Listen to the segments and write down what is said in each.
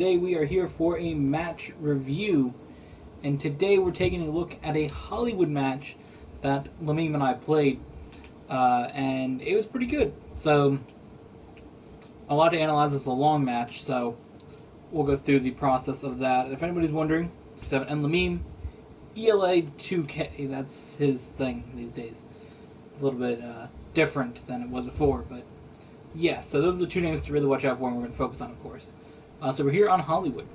Today we are here for a match review, and today we're taking a look at a Hollywood match that Lamim and I played, and it was pretty good. So, a lot to analyze. It's a long match, so we'll go through the process of that. If anybody's wondering, 7 and Lamim, ELA 2K, that's his thing these days. It's a little bit different than it was before, but yeah, so those are the two names to really watch out for, and we're going to focus on, of course. So we're here on Hollywood.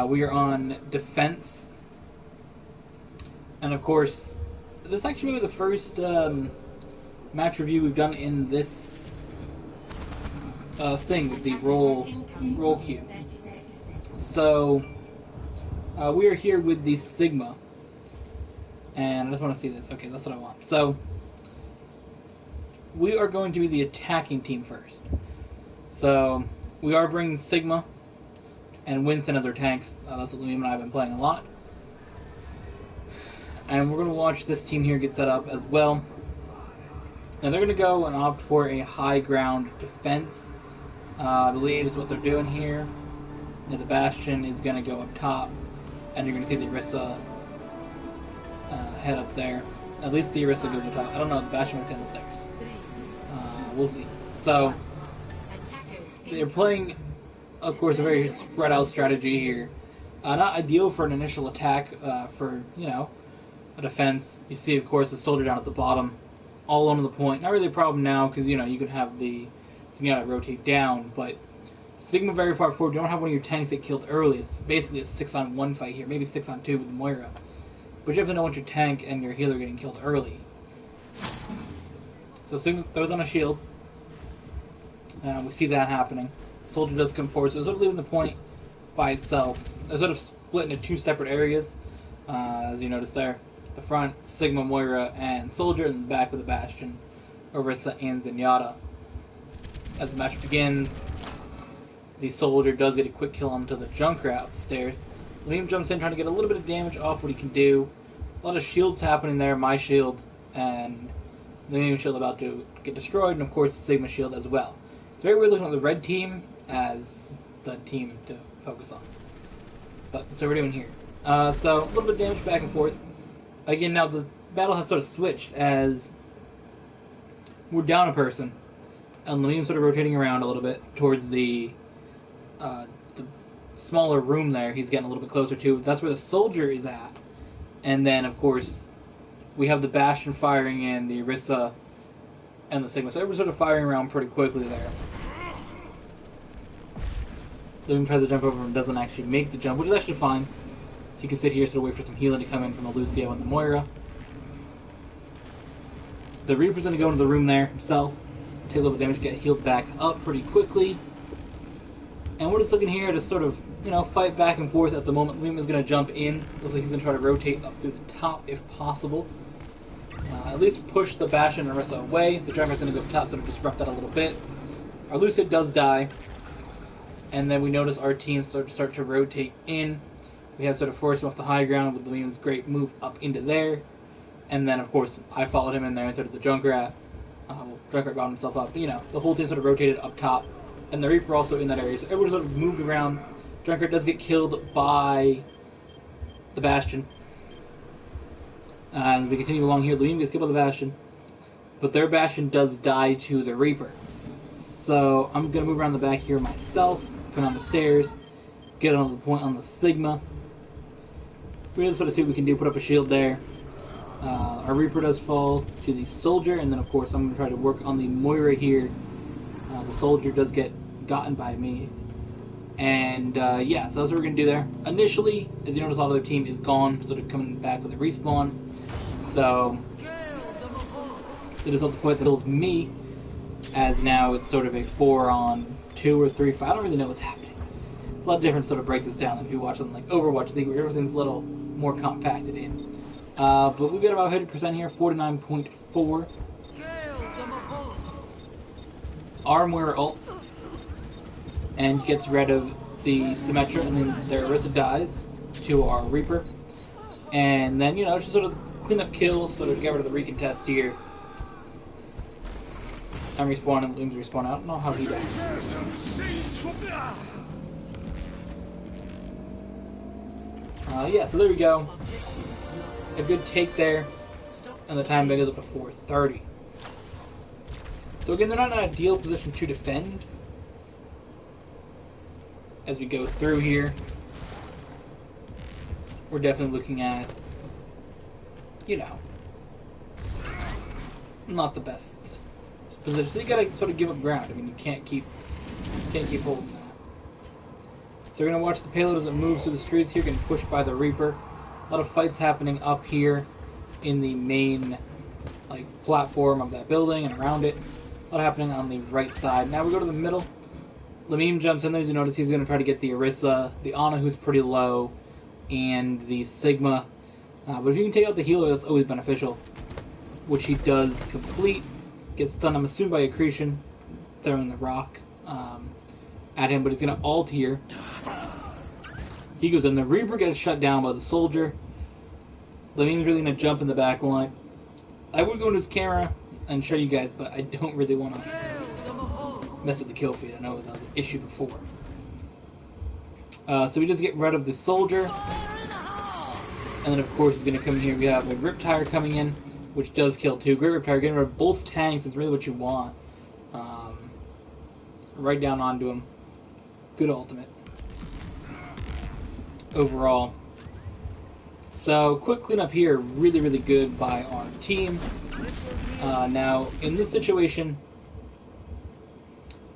We are on defense. And of course, this is actually the first match review we've done in this thing with the roll queue. So we are here with the Sigma. And I just want to see this. Okay, that's what I want. So we are going to be the attacking team first. So we are bringing Sigma and Winston as our tanks. That's what Liam and I have been playing a lot. And we're going to watch this team here get set up as well. Now they're going to go and opt for a high ground defense. I believe is what they're doing here. Now the Bastion is going to go up top. And you're going to see the Orisa head up there. At least the Orisa goes up top. I don't know if the Bastion might stay on the stairs. We'll see. So they're playing, of course, a very spread out strategy here. Not ideal for an initial attack for, a defense. You see, of course, the soldier down at the bottom, all on the point. Not really a problem now because, you can have the Sigma rotate down, but Sigma very far forward. You don't have one of your tanks get killed early. It's basically a 6-on-1 fight here, maybe 6-on-2 with the Moira. But you have to know what your tank and your healer are getting killed early. So Sigma throws on a shield. We see that happening. Soldier does come forward, so it's sort of leaving the point by itself. They're sort of split into two separate areas, as you notice there. The front, Sigma, Moira, and Soldier, and the back with the Bastion, Orisa, and Zenyatta. As the match begins, the Soldier does get a quick kill onto the Junkrat up the stairs. Liam jumps in trying to get a little bit of damage off what he can do. A lot of shields happening there, my shield, and the Liam shield about to get destroyed, and of course Sigma shield as well. It's very weird looking at the red team as the team to focus on. But that's what we're doing here. So a little bit of damage back and forth. Again, now the battle has sort of switched as we're down a person, and Liam's sort of rotating around a little bit towards the smaller room there. He's getting a little bit closer to. That's where the Soldier is at. And then, of course, we have the Bastion firing in, the Orisa, and the Sigma. So everyone's sort of firing around pretty quickly there. Liam tries to jump over and doesn't actually make the jump, which is actually fine. So you can sit here, sort of wait for some healing to come in from the Lucio and the Moira. The Reaper's going to go into the room there himself, take a little bit of damage, get healed back up pretty quickly. And we're just looking here to sort of, fight back and forth at the moment. Liam is going to jump in. Looks like he's going to try to rotate up through the top if possible. At least push the Bastion and Orisa away. The Dragon's going to go up top, sort of disrupt that a little bit. Our Lucid does die. And then we notice our team start to rotate in. We have sort of forced him off the high ground with Liam's great move up into there. And then, of course, I followed him in there instead of the Junkrat. Junkrat got himself up. But, the whole team sort of rotated up top. And the Reaper also in that area. So everyone sort of moved around. Junkrat does get killed by the Bastion. And we continue along here. Liam gets killed by the Bastion. But their Bastion does die to the Reaper. So I'm going to move around the back here myself. Come down the stairs. Get on the point on the Sigma. Really sort of see what we can do. Put up a shield there. Our Reaper does fall to the Soldier. And then, of course, I'm going to try to work on the Moira here. The Soldier does get gotten by me. And, yeah, so that's what we're going to do there. Initially, as you notice, a lot of their team is gone. Sort of coming back with a respawn. So, it is at the point that kills me. As now it's sort of a 4-on-2 or 3 fight. I don't really know what's happening. It's a lot different to sort of break this down than if you watch something like Overwatch League where everything's a little more compacted in. But we've got about 100% here, 49.4. Our Moira ults and gets rid of the Symmetra, and then their Orisa dies to our Reaper. And then, just sort of clean up kills, sort of get rid of the recontest here. I'm respawning, Liam's respawn out. I don't know how he died. Yeah, so there we go. A good take there. And the time goes up to 4:30. So again, they're not in an ideal position to defend. As we go through here, we're definitely looking at, you know, not the best position. So you gotta sort of give up ground. I mean, you can't keep holding that. So we're gonna watch the payload as it moves through the streets here, getting pushed by the Reaper. A lot of fights happening up here in the main platform of that building and around it. A lot happening on the right side. Now we go to the middle. Lamine jumps in there. As you notice, he's going to try to get the Orisa, the Ana, who's pretty low, and the Sigma. But if you can take out the healer, that's always beneficial. Which he does complete. Gets stunned, I'm assuming, by Accretion, throwing the rock at him, but he's going to ult here. He goes in. The Reaper gets shut down by the Soldier. Lamine's really going to jump in the back line. I would go into his camera and show you guys, but I don't really want to mess with the kill feed. I know that was an issue before. So we just get rid of the Soldier. And then, of course, he's going to come here. We have a Riptire coming in, which does kill too. Great Riptire. Getting rid of both tanks is really what you want. Right down onto him. Good ultimate. Overall. So, quick cleanup here. Really, really good by our team. Now, in this situation,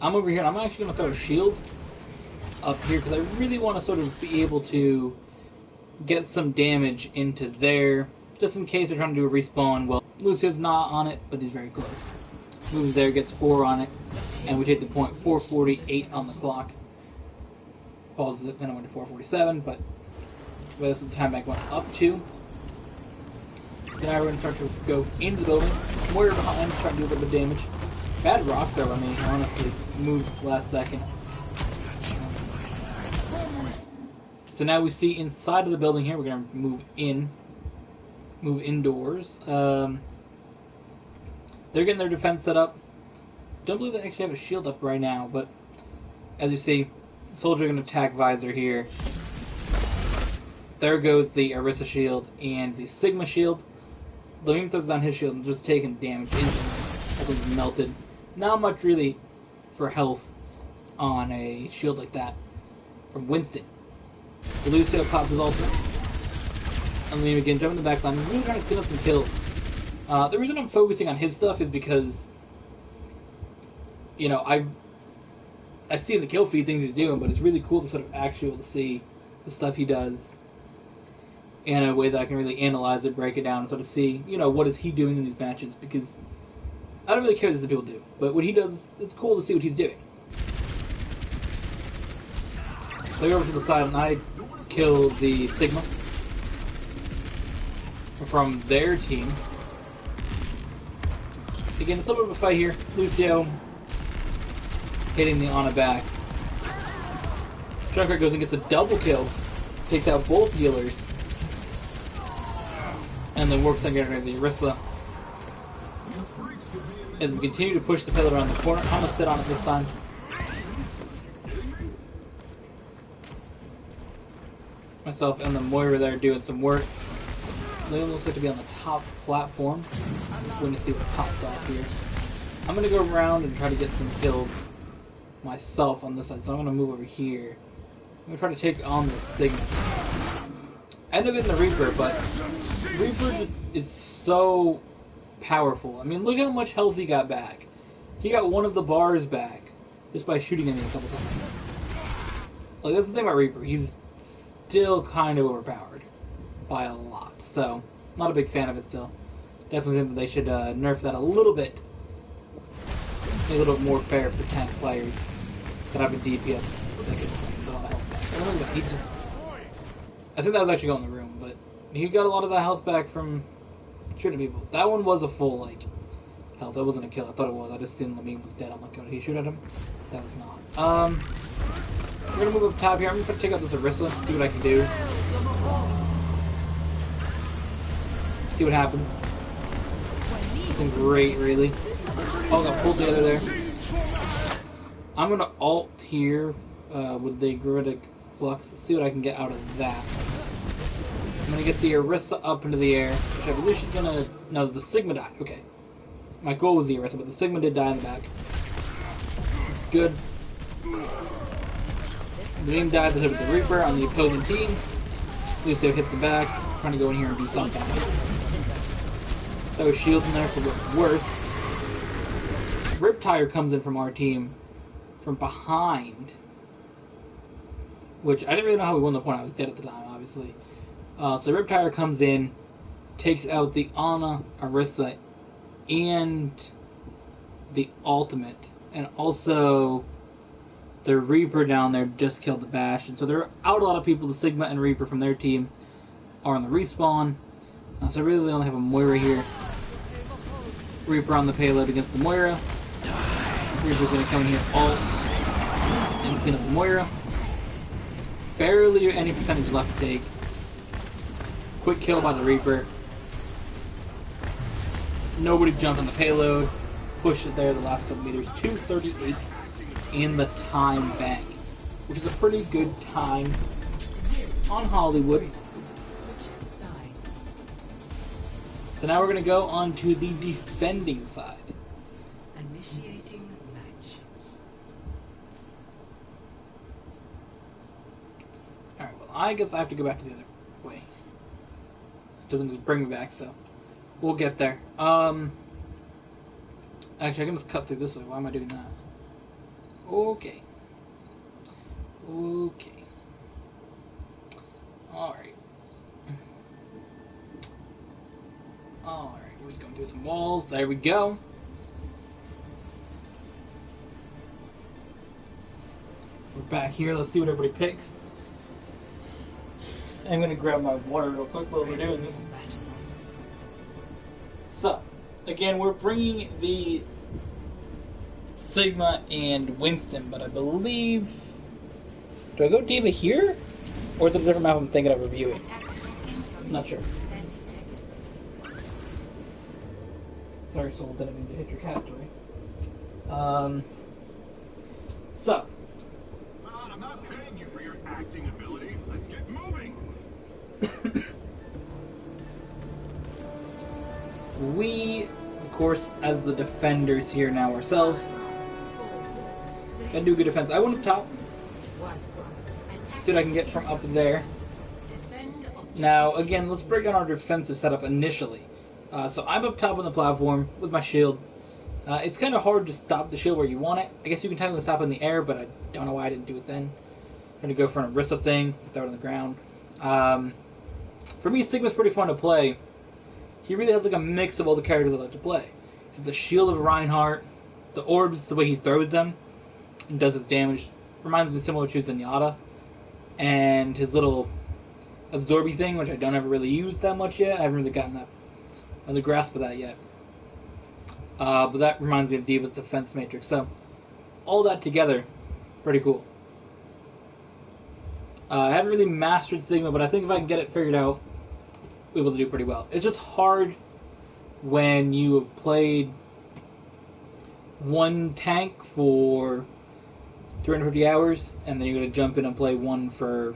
I'm over here, and I'm actually going to throw a shield up here, because I really want to sort of be able to get some damage into there, just in case they're trying to do a respawn. Well, Lucio's not on it, but he's very close. Moves there, gets 4 on it, and we take the point. 4:48 on the clock. Pauses it, then I went to 4:47, but that's what the time bank went up to. So now we're going to start to go into the building. Warrior behind, trying to do a little bit of damage. Bad rock throw on me, honestly. Moved last second. So now we see inside of the building here, we're going to move in. Move indoors. They're getting their defense set up. Don't believe they actually have a shield up right now, but as you see, Soldier going to attack Visor here. There goes the Orisa shield and the Sigma shield. Lamine throws down his shield and just taking damage instantly. Everything's melted. Not much really for health on a shield like that from Winston. Lucio pops his ultimate. And Lamine again jumping in the back line. He's really trying to clean up some kills. The reason I'm focusing on his stuff is because, you know, I see the kill feed things he's doing, but it's really cool to sort of actually be able to see the stuff he does in a way that I can really analyze it, break it down, and sort of see, you know, what is he doing in these matches, because I don't really care what the people do, but what he does, it's cool to see what he's doing. So I go over to the side and I kill the Sigma from their team. Again, it's a little bit of a fight here. Lucio hitting the Ana back. Junkrat goes and gets a double kill, takes out both healers, and then works on getting rid of the Orisa. As we continue to push the payload around the corner, I'm going to sit on it this time. Myself and the Moira there doing some work. Leon looks like to be on the top platform. We're going to see what pops off here. I'm going to go around and try to get some kills myself on this side, so I'm going to move over here. I'm going to try to take on the Sigma. I ended up getting the Reaper, but Reaper just is so powerful. I mean, look how much health he got back. He got one of the bars back just by shooting at me a couple times. Like, that's the thing about Reaper. He's still kind of overpowered by a lot. So, not a big fan of it still. Definitely think that they should nerf that a little bit. Make it a little bit more fair for tank players that have a DPS that gets a lot of health back. I think that was actually going in the room, but he got a lot of that health back from shooting people. That one was a full, health. That wasn't a kill. I thought it was. I just seen Lamine was dead. I'm like, oh, did he shoot at him? That was not. We're going to move up top here. I'm going to take out this Orisa, see what I can do. See what happens. Nothing great, really. Oh, got pulled together there. I'm going to ult here with the Geritic Flux. See what I can get out of that. I'm gonna get the Orisa up into the air, which I believe she's gonna. No, the Sigma died. Okay. My goal was the Orisa, but the Sigma did die in the back. Good. The Dream died with the Reaper on the opposing team. Lucio hits the back, trying to go in here and do something. Throw shields in there for what it's worth. Riptire comes in from our team from behind, which I didn't really know how we won the point. I was dead at the time, obviously. So Riptire comes in, takes out the Ana, Orisa, and the ultimate, and also the Reaper down there just killed the Bastion. So they're out a lot of people. The Sigma and Reaper from their team are on the respawn. So really they only have a Moira here. Reaper on the payload against the Moira. Reaper's going to come in here ult and clean up the Moira. Barely any percentage left to take. Quick kill by the Reaper. Nobody jumped on the payload. Pushed it there the last couple meters. 2:38 in the time bank, which is a pretty good time on Hollywood. So now we're going to go on to the defending side. Initiating match. Alright, well, I guess I have to go back to the other way. It doesn't just bring me back, so we'll get there. Actually, I can just cut through this way. Why am I doing that? Okay. Okay. Alright. Alright, we're just going through some walls. There we go. We're back here. Let's see what everybody picks. I'm going to grab my water real quick while we're doing this. So, again, we're bringing the Sigma and Winston, but I believe... Do I go D.Va here? Or is it a different map I'm thinking of reviewing? I'm not sure. Sorry, Soul, didn't mean to hit your cat toy. So. I'm not paying you for your acting ability. Let's get moving. We, of course, as the defenders here now ourselves, gotta do good defense. I went up top. See what I can get from up there. Now, again, let's break down our defensive setup initially. So I'm up top on the platform with my shield. It's kind of hard to stop the shield where you want it. I guess you can technically stop it in the air, but I don't know why I didn't do it then. I'm going to go for an Orisa thing, throw it on the ground. For me, Sigma's pretty fun to play. He really has like a mix of all the characters I like to play. So the shield of Reinhardt, the orbs, the way he throws them and does his damage, reminds me similar to Zenyatta. And his little absorby thing, which I don't ever really use that much yet. I haven't really gotten the grasp of that yet. But that reminds me of D.Va's defense matrix. So, all that together, pretty cool. I haven't really mastered Sigma, but I think if I can get it figured out, we'll be able to do pretty well. It's just hard when you have played one tank for 350 hours, and then you're going to jump in and play one for,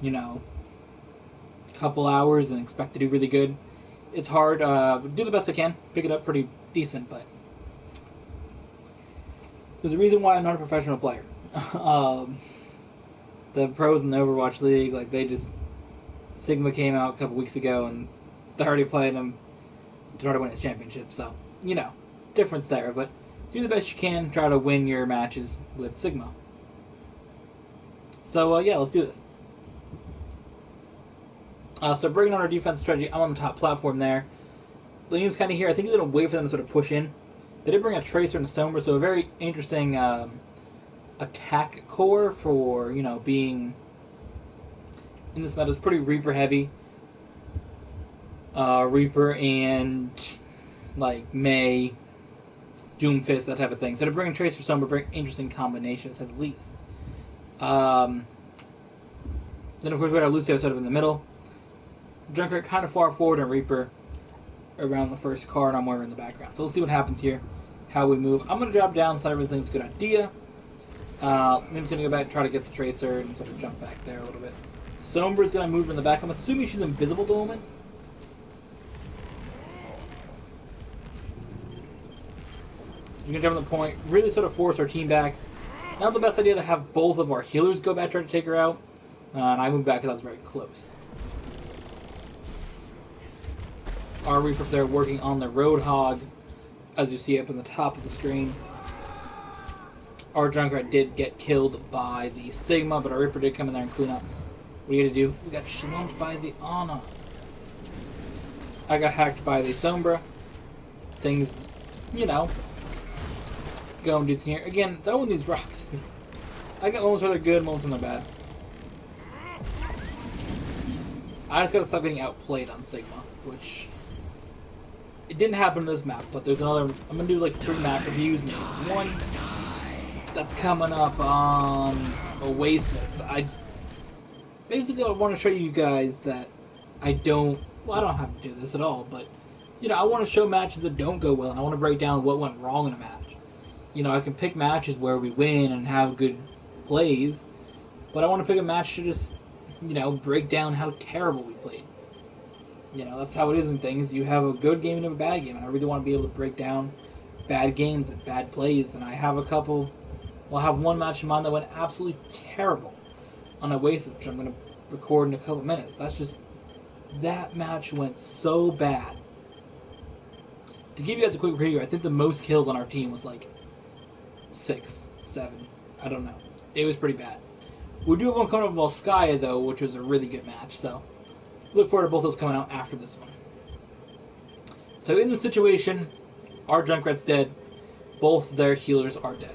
you know, a couple hours and expect to do really good. It's hard. Do the best I can. Pick it up pretty decent, but there's a reason why I'm not a professional player. The pros in the Overwatch League, like Sigma came out a couple weeks ago, and they already played them to try to win a championship. So, you know, difference there. But do the best you can. Try to win your matches with Sigma. So, yeah, let's do this. So bringing on our defensive strategy, I'm on the top platform there. Liam's kind of here. I think he's going to wait for them to sort of push in. They did bring a Tracer and a Sombra, so a very interesting attack core for, you know, being in this meta. Is pretty Reaper heavy. Reaper and, like, Mei, Doomfist, that type of thing. So to bring Tracer Sombra, very interesting combinations at least. Then of course we got our Lucio sort of in the middle. Junker kind of far forward and Reaper around the first card. I'm Moira in the background. So let's see what happens here, how we move. I'm going to drop down so everything's a good idea. I'm just going to go back and try to get the Tracer and sort of jump back there a little bit. Sombra's gonna move in the back. I'm assuming she's invisible at the moment. You can jump on the point, really sort of force our team back. Not the best idea to have both of our healers go back trying to take her out. And I moved back because I was very close. Our Reaper there working on the Roadhog, as you see up in the top of the screen. Our Junkrat did get killed by the Sigma, but our Reaper did come in there and clean up. What are you gonna do? We got swamped by the Ana. I got hacked by the Sombra. Things, you know, going decent here. Again, throwing these rocks. I got moments where they're good, moments when they're bad. I just gotta stop getting outplayed on Sigma, which it didn't happen in this map, but there's another. I'm gonna do like 3 map reviews. One that's coming up on Oasis. I want to show you guys that I don't have to do this at all, but you know, I want to show matches that don't go well, and I want to break down what went wrong in a match. You know, I can pick matches where we win and have good plays, but I want to pick a match to just, you know, break down how terrible we played. You know, that's how it is in things. You have a good game and a bad game, and I really want to be able to break down bad games and bad plays, and I have a couple. Well, I have one match in mind that went absolutely terrible on Oasis, which I'm going to record in a couple minutes. That match went so bad. To give you guys a quick preview, I think the most kills on our team was like 6, 7. I don't know. It was pretty bad. We do have one coming up with Volskaya, though, which was a really good match, so look forward to both those coming out after this one. So in the situation, our Junkrat's dead. Both their healers are dead.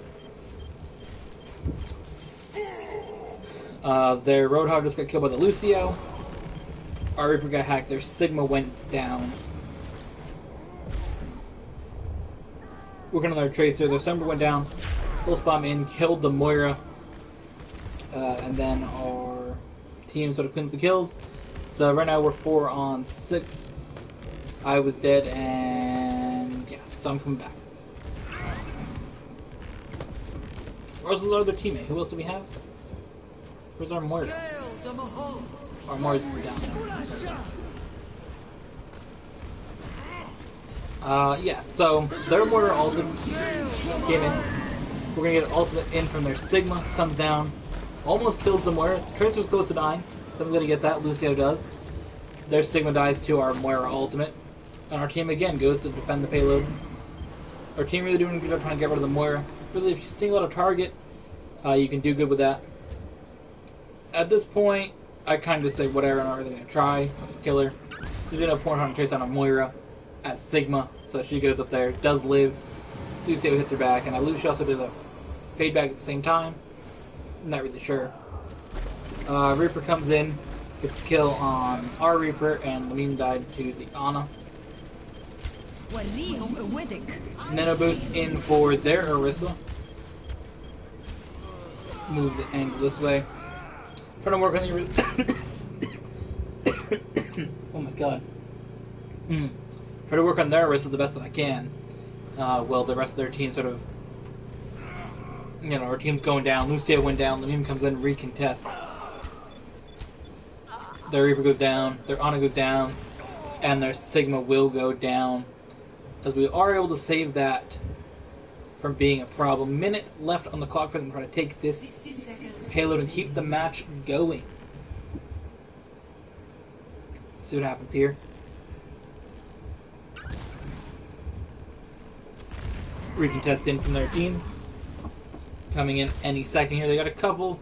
Their Roadhog just got killed by the Lucio. Our Reaper got hacked. Their Sigma went down. Working on their Tracer. Their Sombra went down. Pulse Bomb in, killed the Moira. And then our team sort of cleaned up the kills. So right now we're 4 on 6. I was dead, and yeah, so I'm coming back. Where's our other teammate? Who else do we have? Where's our Moira? Our Moira's down now. Yeah, so their Moira ultimate came in. We're gonna get an ultimate in from their Sigma, comes down, almost kills the Moira. Tracer's close to dying, so I'm gonna get that. Lucio does. Their Sigma dies to our Moira ultimate. And our team again goes to defend the payload. Our team really doing a good job trying to get rid of the Moira. Really, if you single out a target, you can do good with that. At this point, I kind of just say whatever, I'm not really going to try. Kill her. There's no point on trace on a Moira at Sigma, so she goes up there, does live. Lucio hits her back, and I believe she also did a fade back at the same time. I'm not really sure. Reaper comes in, gets the kill on our Reaper, and Lamine died to the Ana. Nano Boost in for their Orisa. Move the angle this way. Trying to work on the oh my god. Try to work on their Orisa the best that I can. Well, the rest of their team sort of, you know, our team's going down. Lucio went down. Lamine comes in, recontest. Their Reaper goes down. Their Ana goes down. And their Sigma will go down. As we are able to save that from being a problem. Minute left on the clock for them to try to take this payload and keep the match going. See what happens here. Recontest in from their team. Coming in any second here. They got a couple,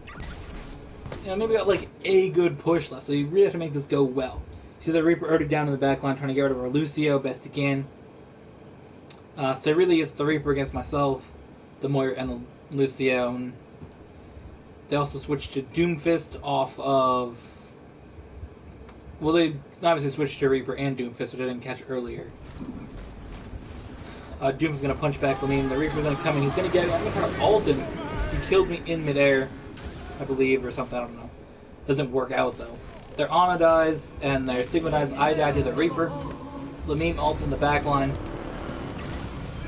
you know, maybe got like a good push left. So you really have to make this go well. See the Reaper already down in the back line trying to get rid of our Lucio best he can. So really it's the Reaper against myself, the Moira, and the Lucio. And they also switched to Doomfist off of... Well, they obviously switched to Reaper and Doomfist, which I didn't catch earlier. Doom's going to punch back Lamine. The Reaper's going to come in. He's going to get me. I'm going to try to ult him. He kills me in midair, I believe, or something. I don't know. Doesn't work out, though. Their Ana dies, and their Sigma dies. I die to the Reaper. Lamine ults in the back line.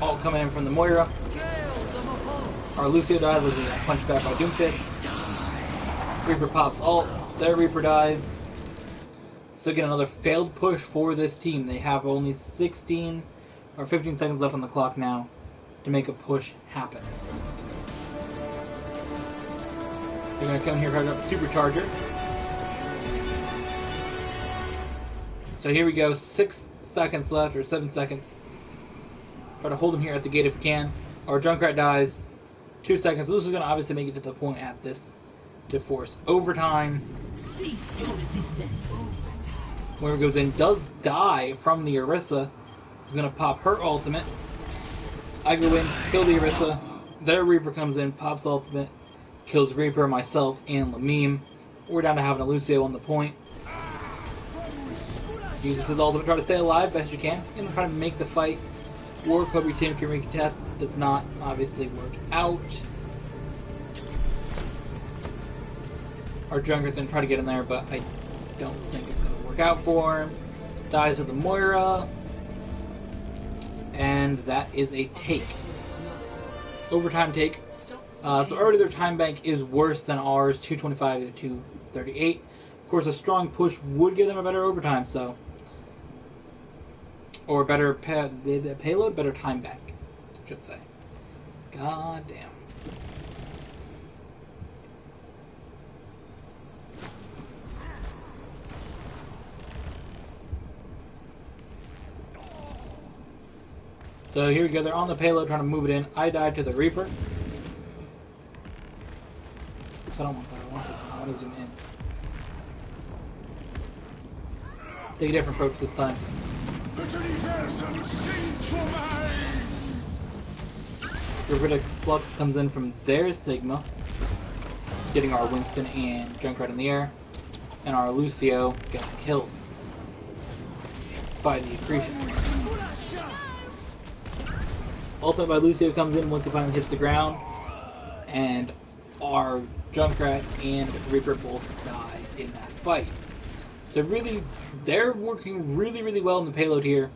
Ult coming in from the Moira. Our Lucio dies, which is punched back by Doomfist. Reaper pops ult. Their Reaper dies. So again, another failed push for this team. They have only 16 or 15 seconds left on the clock now to make a push happen. They're going to come here, card up Supercharger. So here we go, 6 seconds left, or 7 seconds. Try to hold him here at the gate if we can. Our Junkrat dies. 2 seconds. This is going to obviously make it to the point at this to force overtime. Cease your resistance. Whoever goes in does die from the Orisa. He's going to pop her ultimate. I go in, kill the Orisa. Their Reaper comes in, pops ultimate, kills Reaper, myself, and Lamim. We're down to having a Lucio on the point. Uses his ultimate, try to stay alive best you can, and try to make the fight work. Hope your team can recontest. Does not obviously work out. Our Junkrat's gonna try to get in there, but I don't think it's gonna work out for him. Dies with the Moira, and that is a take. Overtime take. So already their time bank is worse than ours, 225 to 238. Of course, a strong push would give them a better overtime, so. Or better payload, better time bank, I should say. God damn. So here we go, they're on the payload trying to move it in. I died to the Reaper. I don't want that, I want this one, I want to zoom in. Take a different approach this time. Rivetic Flux comes in from their Sigma, getting our Winston and Junkrat in the air, and our Lucio gets killed by the accretion. Ultimate by Lucio comes in once he finally hits the ground, and our Junkrat and Reaper both die in that fight. So really, they're working really, really well in the payload here.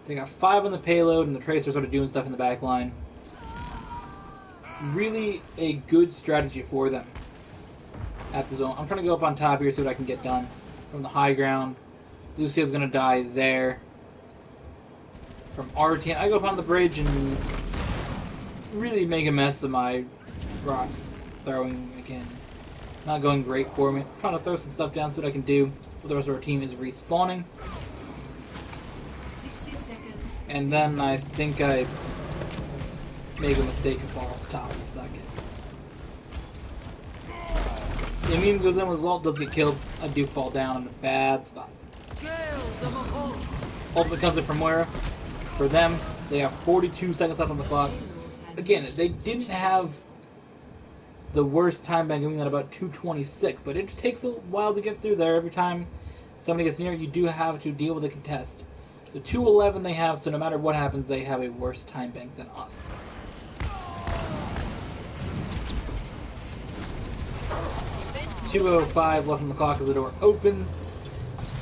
They got 5 on the payload, and the Tracer's sort of doing stuff in the back line. Really a good strategy for them at the zone. I'm trying to go up on top here, see what I can get done from the high ground. Lucio's going to die there. From our team, I go up on the bridge and really make a mess of my rock throwing again. Not going great for me. I'm trying to throw some stuff down, see what I can do. The rest of our team is respawning. 60 seconds. And then I think I make a mistake and fall off the top in a second. The immune goes in with his ult, does get killed. I do fall down in a bad spot. Ultimate comes in from Moira. For them, they have 42 seconds left on the clock. Again, they didn't have the worst time bank going at about 226, but it takes a while to get through there. Every time somebody gets near, you do have to deal with a contest. The 211 they have, so no matter what happens, they have a worse time bank than us. .205 left on the clock as the door opens.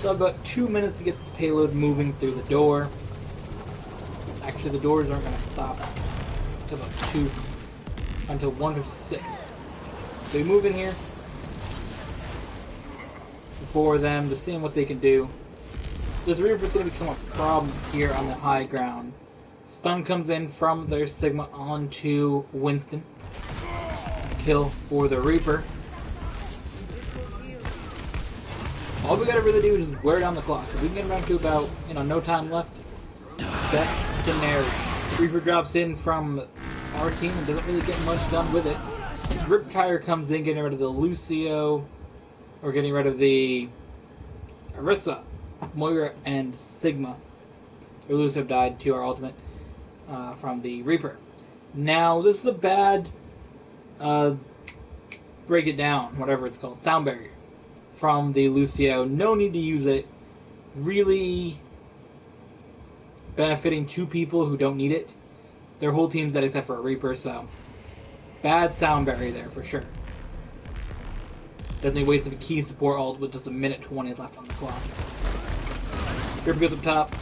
So I have about 2 minutes to get this payload moving through the door. Actually, the doors aren't going to stop until 156. So we move in here for them to see what they can do. This Reaper's going to become a problem here on the high ground. Stun comes in from their Sigma onto Winston. Kill for the Reaper. All we gotta really do is just wear down the clock. If we can get around to about, no time left, best scenario. Reaper drops in from our team and doesn't really get much done with it. Riptire comes in, getting rid of the Lucio, or getting rid of the Orisa, Moira, and Sigma. Or Lucio died to our ultimate from the Reaper. Now, this is a bad, break it down, whatever it's called, sound barrier from the Lucio. No need to use it. Really benefiting 2 people who don't need it. Their whole team's dead except for a Reaper, so bad sound barrier there for sure. Definitely wasted a key support ult with just a minute 20 left on the clock. Reaper goes up top.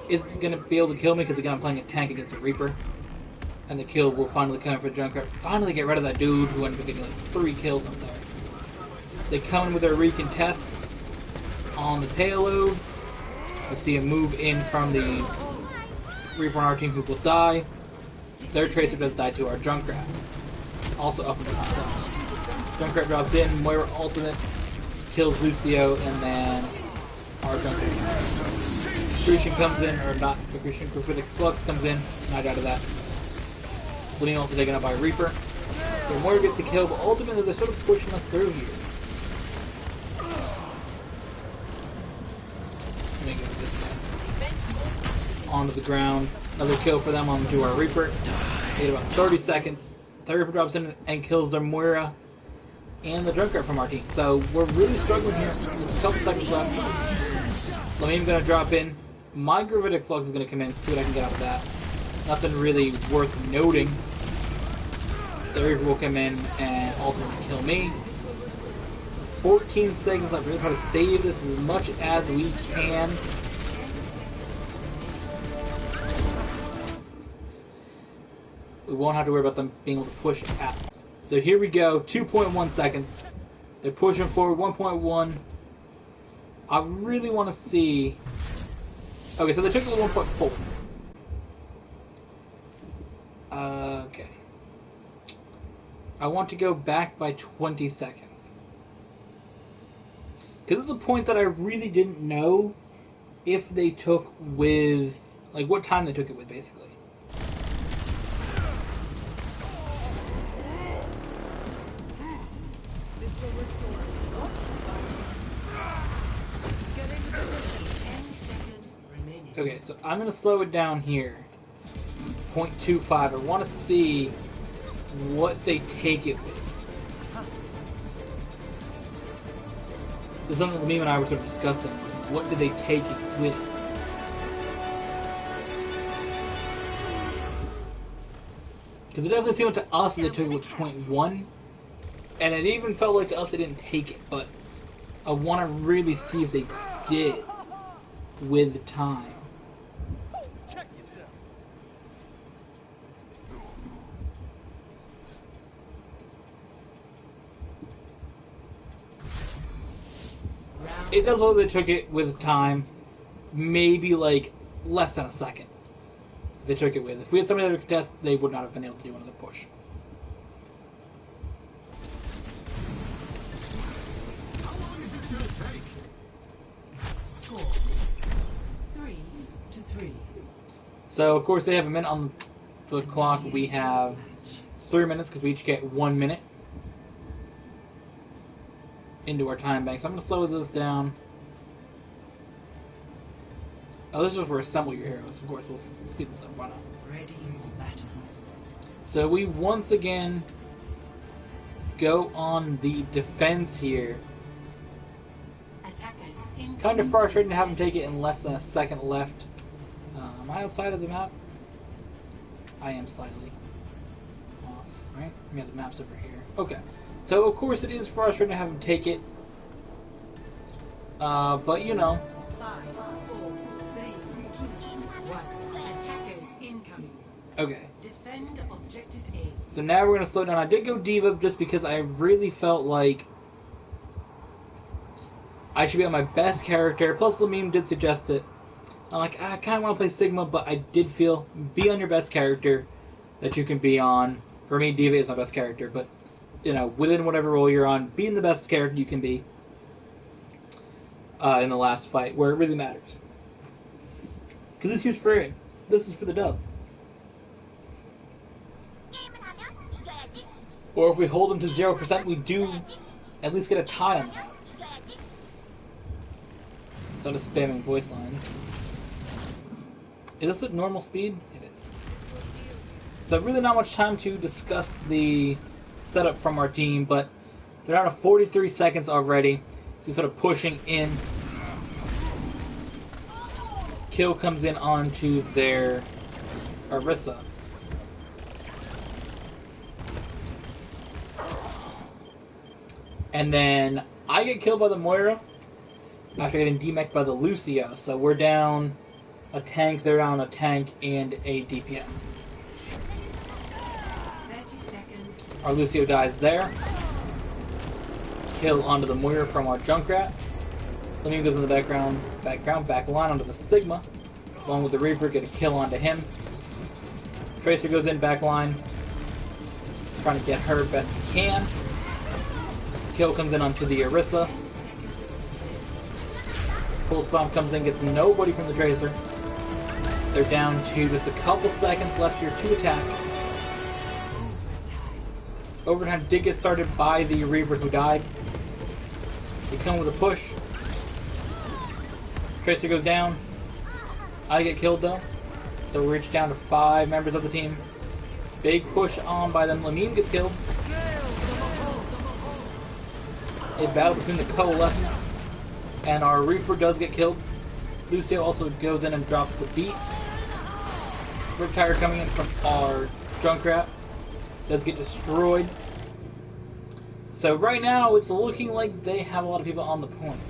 Is going to be able to kill me because again I'm playing a tank against a Reaper. And the kill will finally come for Junkrat. Finally get rid of that dude who ended up getting like 3 kills up there. They come in with their recontest on the payload. We see a move in from the Reaper on our team who will die. Their Tracer does die to our Junkrat. Also up in the top. Junkrat drops in, Moira ultimate, kills Lucio, and then our Junkrat. Crucian comes in, or not Crucian, Prophetic Flux comes in, not out of that. Bleeding also taken out by Reaper. So Moira gets the kill, but ultimately they're sort of pushing us through here. Let me go this guy. Onto the ground. Another kill for them onto our Reaper. Wait about 30 seconds. The Reaper drops in and kills their Moira and the Junkrat from our team. So we're really struggling here. There's a couple seconds left. Lamine going to drop in. My Gravitic Flux is going to come in. See what I can get out of that. Nothing really worth noting. The Reaper will come in and ultimately kill me. 14 seconds left. We're going to try to save this as much as we can. We won't have to worry about them being able to push out. So here we go. 2.1 seconds. They're pushing forward. 1.1. I really want to see... Okay, so they took the 1.4. Okay. I want to go back by 20 seconds. Because this is the point that I really didn't know if they took with... Like, what time they took it with, basically. Okay, so I'm going to slow it down here. 0.25. I want to see what they take it with. This is something that me and I were sort of discussing. What did they take it with? Because it definitely seemed to us that they took it with 0.1. And it even felt like to us they didn't take it. But I want to really see if they did with time. It does look like they took it with time, maybe like less than a second. They took it with. If we had somebody that could contest, they would not have been able to do another push. How long is it going to take? Score 3-3. So of course they have a minute on the clock. We have 3 minutes because we each get 1 minute into our time bank. So I'm going to slow this down. Oh, this is for assemble your heroes. Of course, we'll speed this up. Why not? Ready for battle. So we once again go on the defense here. Attackers Kind of frustrating to have him take it in less than a second left. Am I outside of the map? I am slightly off, right? Yeah, the map's over here. Okay. So, of course, it is frustrating to have him take it. But, you know. 5, 4, 3, 2, 1. Attackers incoming. Okay. Defend objective A. So now we're going to slow down. I did go D.Va just because I really felt like I should be on my best character. Plus, Lamine did suggest it. I'm like, I kind of want to play Sigma, but I did feel be on your best character that you can be on. For me, D.Va is my best character, but you know, within whatever role you're on, being the best character you can be in the last fight, where it really matters. Because this here's for it. This is for the dub. Or if we hold them to 0%, we do at least get a tie on that. Instead of spamming voice lines. Is this at normal speed? It is. So really not much time to discuss the setup from our team, but they're down to 43 seconds already. So sort of pushing in. Kill comes in onto their Orisa. And then I get killed by the Moira after getting demeched by the Lucio. So we're down a tank, they're down a tank, and a DPS. 30 seconds. Our Lucio dies there. kill onto the Moira from our Junkrat. Lemmy goes in the back line onto the Sigma, along with the Reaper, get a kill onto him. Tracer goes in back line, trying to get her best he can. Kill comes in onto the Orisa. Pulse Bomb comes in, gets nobody from the Tracer. They're down to just a couple seconds left here to attack. Overtime did get started by the Reaper who died. They come with a push. Tracer goes down. I get killed though. So we reach down to 5 members of the team. Big push on by them. Lamine gets killed. A battle between the Coalescence and our Reaper does get killed. Lucio also goes in and drops the beat. Riptire coming in from our Junkrat does get destroyed. So right now it's looking like they have a lot of people on the point.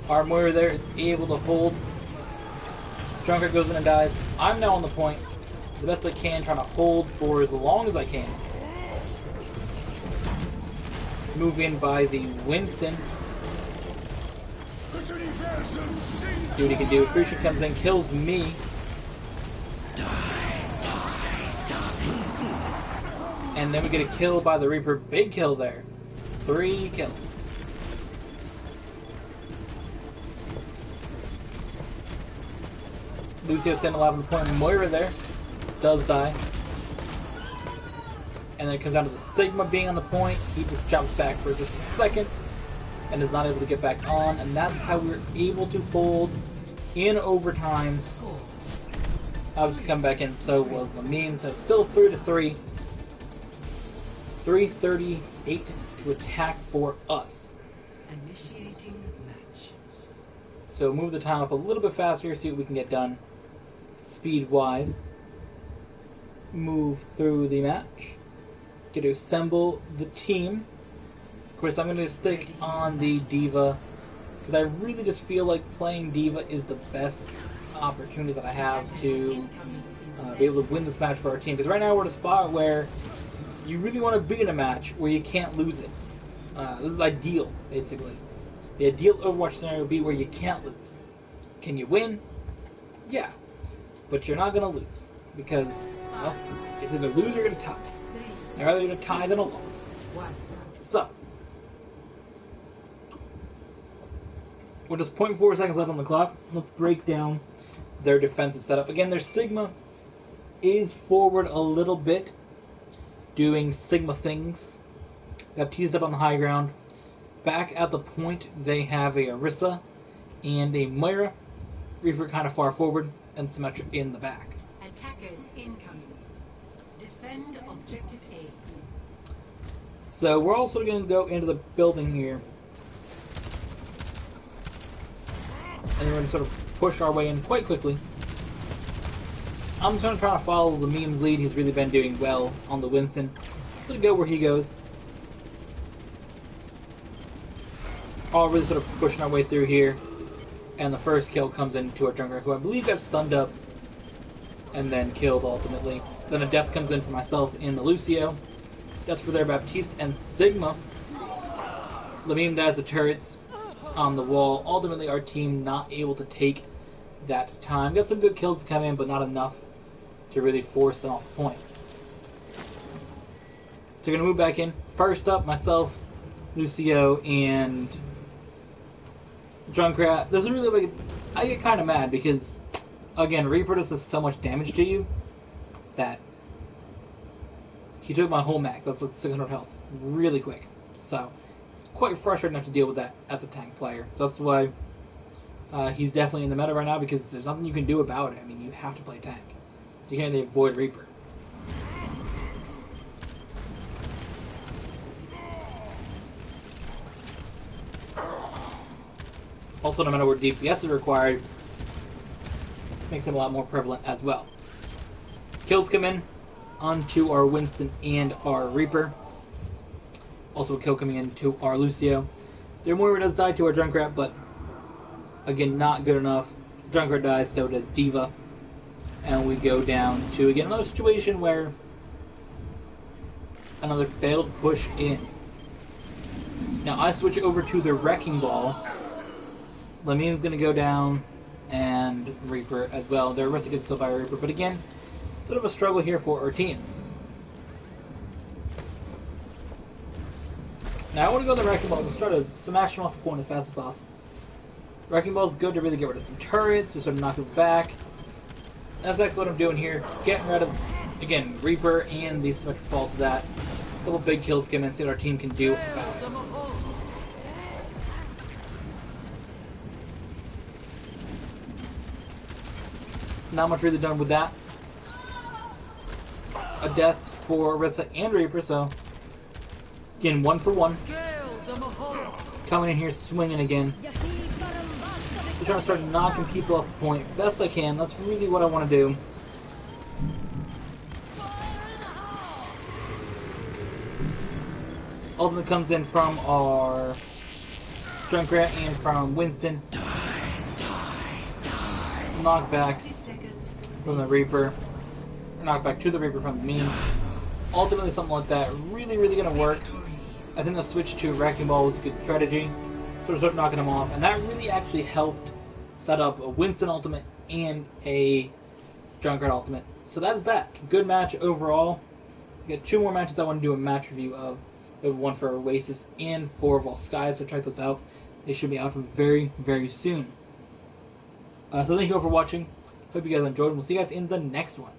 Our Moira there is able to hold. Junkrat goes in and dies. I'm now on the point. The best I can, trying to hold for as long as I can. Move in by the Winston. Do what he can do. Crucian comes in, kills me. And then we get a kill by the Reaper. Big kill there. 3 kills. Lucio still alive on the point. Moira there does die. And then it comes down to the Sigma being on the point. He just jumps back for just a second and is not able to get back on. And that's how we're able to hold in overtime. I was just come back in, so was the meme. So still 3-3. 3:38 to attack for us. Initiating match. So move the time up a little bit faster, see what we can get done speed-wise. Move through the match. Get to assemble the team. Of course, I'm going to stick on the D.Va because I really just feel like playing D.Va is the best opportunity that I have to be able to win this match for our team. Because right now we're at a spot where you really want to be in a match where you can't lose it. This is ideal, basically. The ideal Overwatch scenario would be where you can't lose. Can you win? Yeah. But you're not going to lose. Because, well, it's either lose or you're going to tie. I'd rather get a tie than a loss. So, with just 0.4 seconds left on the clock, let's break down their defensive setup. Again, their Sigma is forward a little bit, doing Sigma things. Got teased up on the high ground. Back at the point, they have a Orisa and a Moira. Reaper kind of far forward, and Symmetra in the back. Attackers incoming. Defend objective A. So we're also going to go into the building here. And we're going to sort of push our way in quite quickly. I'm just going to try to follow the meme's lead. He's really been doing well on the Winston. So go where he goes. All really sort of pushing our way through here. And the first kill comes into our Junkrat, who I believe got stunned up and then killed ultimately. Then a death comes in for myself in the Lucio. That's for their Baptiste and Sigma. Lamine dies the turrets on the wall. Ultimately, our team not able to take that time. Got some good kills to come in, but not enough to really force them off the point. So we're going to move back in. First up, myself, Lucio, and Junkrat. This is really like, I get kind of mad because, again, Reaper does so much damage to you that he took my whole mag. That's like 600 health really quick. So, quite frustrating enough to deal with that as a tank player. So that's why he's definitely in the meta right now, because there's nothing you can do about it. I mean, you have to play tank. You can't really avoid Reaper. Also, no matter where DPS is required, makes him a lot more prevalent as well. Kills come in onto our Winston and our Reaper. Also a kill coming into our Lucio. Their Moira does die to our Junkrat, but again, not good enough. Junkrat dies, so does D.Va. And we go down to, again, another situation where another failed push in. Now I switch over to the Wrecking Ball. Lamine's going to go down, and Reaper as well. Their Arista gets killed by Reaper, but again, sort of a struggle here for our team. Now I want to go to the Wrecking Ball and try to smash them off the point as fast as possible. Wrecking Ball is good to really get rid of some turrets, just sort of knock it back. That's exactly what I'm doing here. Getting rid of, again, Reaper and the Symmetric Fall to that. A couple big kills come in, see what our team can do. Not much really done with that. A death for Orisa and Reaper, so again, 1 for 1. Coming in here, swinging again. Just trying to start knocking people off the point best I can. That's really what I want to do. Ultimate comes in from our Junkrat and from Winston. Knockback from the Reaper. Knockback to the Reaper from the Meme. Ultimately, something like that really, really going to work. I think the switch to Wrecking Ball was a good strategy. So start knocking them off, and that really actually helped set up a Winston ultimate and a Junkrat ultimate. So that's that. Good match overall. We got 2 more matches I want to do a match review of. We have one for Oasis and for Volskaya, so check those out. They should be out very, very soon. So thank you all for watching. Hope you guys enjoyed, and we'll see you guys in the next one.